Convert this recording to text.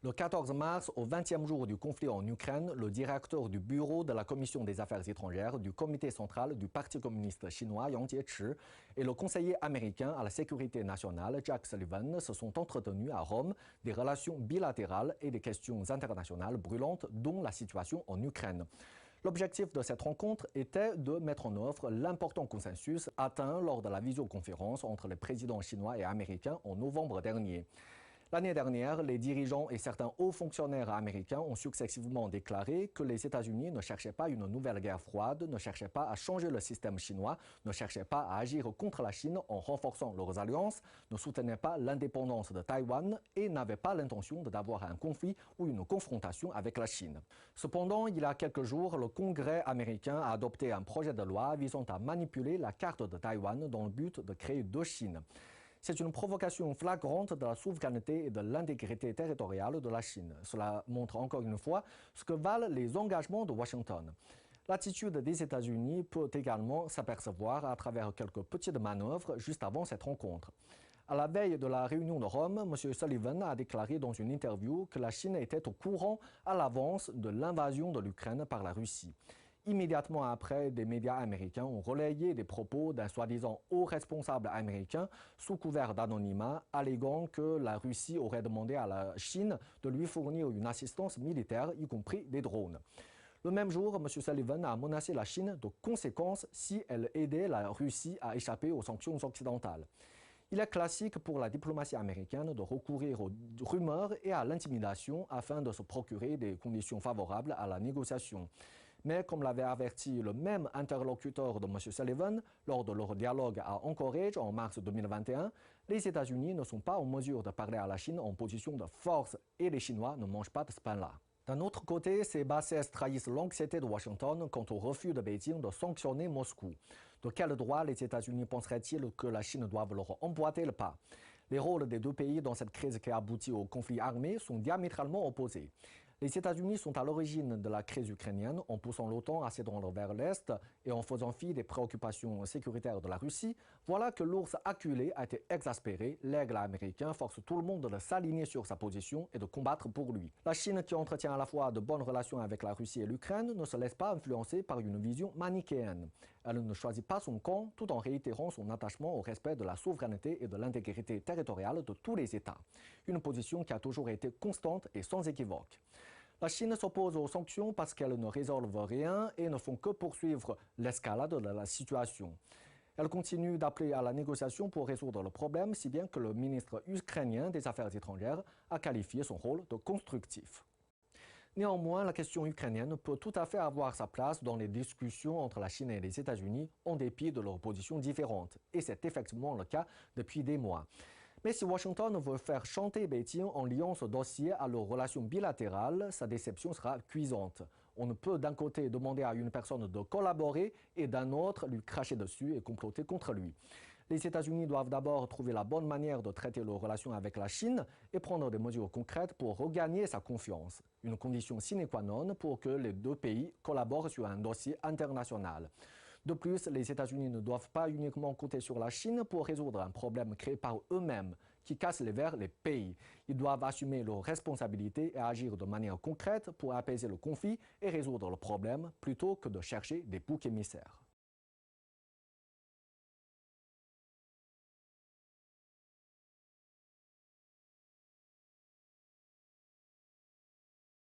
Le 14 mars, au 20e jour du conflit en Ukraine, le directeur du bureau de la Commission des affaires étrangères du comité central du Parti communiste chinois, Yang Jiechi, et le conseiller américain à la sécurité nationale, Jack Sullivan, se sont entretenus à Rome des relations bilatérales et des questions internationales brûlantes, dont la situation en Ukraine. L'objectif de cette rencontre était de mettre en œuvre l'important consensus atteint lors de la visioconférence entre les présidents chinois et américains en novembre dernier. L'année dernière, les dirigeants et certains hauts fonctionnaires américains ont successivement déclaré que les États-Unis ne cherchaient pas une nouvelle guerre froide, ne cherchaient pas à changer le système chinois, ne cherchaient pas à agir contre la Chine en renforçant leurs alliances, ne soutenaient pas l'indépendance de Taïwan et n'avaient pas l'intention d'avoir un conflit ou une confrontation avec la Chine. Cependant, il y a quelques jours, le Congrès américain a adopté un projet de loi visant à manipuler la carte de Taïwan dans le but de créer deux Chines. C'est une provocation flagrante de la souveraineté et de l'intégrité territoriale de la Chine. Cela montre encore une fois ce que valent les engagements de Washington. L'attitude des États-Unis peut également s'apercevoir à travers quelques petites manœuvres juste avant cette rencontre. À la veille de la réunion de Rome, M. Sullivan a déclaré dans une interview que la Chine était au courant à l'avance de l'invasion de l'Ukraine par la Russie. Immédiatement après, des médias américains ont relayé des propos d'un soi-disant haut responsable américain sous couvert d'anonymat, alléguant que la Russie aurait demandé à la Chine de lui fournir une assistance militaire, y compris des drones. Le même jour, M. Sullivan a menacé la Chine de conséquences si elle aidait la Russie à échapper aux sanctions occidentales. Il est classique pour la diplomatie américaine de recourir aux rumeurs et à l'intimidation afin de se procurer des conditions favorables à la négociation. Mais comme l'avait averti le même interlocuteur de M. Sullivan lors de leur dialogue à Anchorage en mars 2021, les États-Unis ne sont pas en mesure de parler à la Chine en position de force et les Chinois ne mangent pas de ce pain-là. D'un autre côté, ces bassesses trahissent l'anxiété de Washington quant au refus de Beijing de sanctionner Moscou. De quel droit les États-Unis penseraient-ils que la Chine doive leur emboîter le pas? Les rôles des deux pays dans cette crise qui aboutit au conflit armé sont diamétralement opposés. Les États-Unis sont à l'origine de la crise ukrainienne en poussant l'OTAN à s'étendre vers l'Est et en faisant fi des préoccupations sécuritaires de la Russie. Voilà que l'ours acculé a été exaspéré. L'aigle américain force tout le monde de s'aligner sur sa position et de combattre pour lui. La Chine, qui entretient à la fois de bonnes relations avec la Russie et l'Ukraine, ne se laisse pas influencer par une vision manichéenne. Elle ne choisit pas son camp tout en réitérant son attachement au respect de la souveraineté et de l'intégrité territoriale de tous les États. Une position qui a toujours été constante et sans équivoque. La Chine s'oppose aux sanctions parce qu'elles ne résolvent rien et ne font que poursuivre l'escalade de la situation. Elle continue d'appeler à la négociation pour résoudre le problème, si bien que le ministre ukrainien des Affaires étrangères a qualifié son rôle de constructif. Néanmoins, la question ukrainienne peut tout à fait avoir sa place dans les discussions entre la Chine et les États-Unis, en dépit de leurs positions différentes. Et c'est effectivement le cas depuis des mois. Mais si Washington veut faire chanter Beijing en liant ce dossier à leurs relations bilatérales, sa déception sera cuisante. On ne peut d'un côté demander à une personne de collaborer et d'un autre lui cracher dessus et comploter contre lui. Les États-Unis doivent d'abord trouver la bonne manière de traiter leurs relations avec la Chine et prendre des mesures concrètes pour regagner sa confiance. Une condition sine qua non pour que les deux pays collaborent sur un dossier international. De plus, les États-Unis ne doivent pas uniquement compter sur la Chine pour résoudre un problème créé par eux-mêmes, qui casse les verres les pays. Ils doivent assumer leurs responsabilités et agir de manière concrète pour apaiser le conflit et résoudre le problème, plutôt que de chercher des boucs émissaires.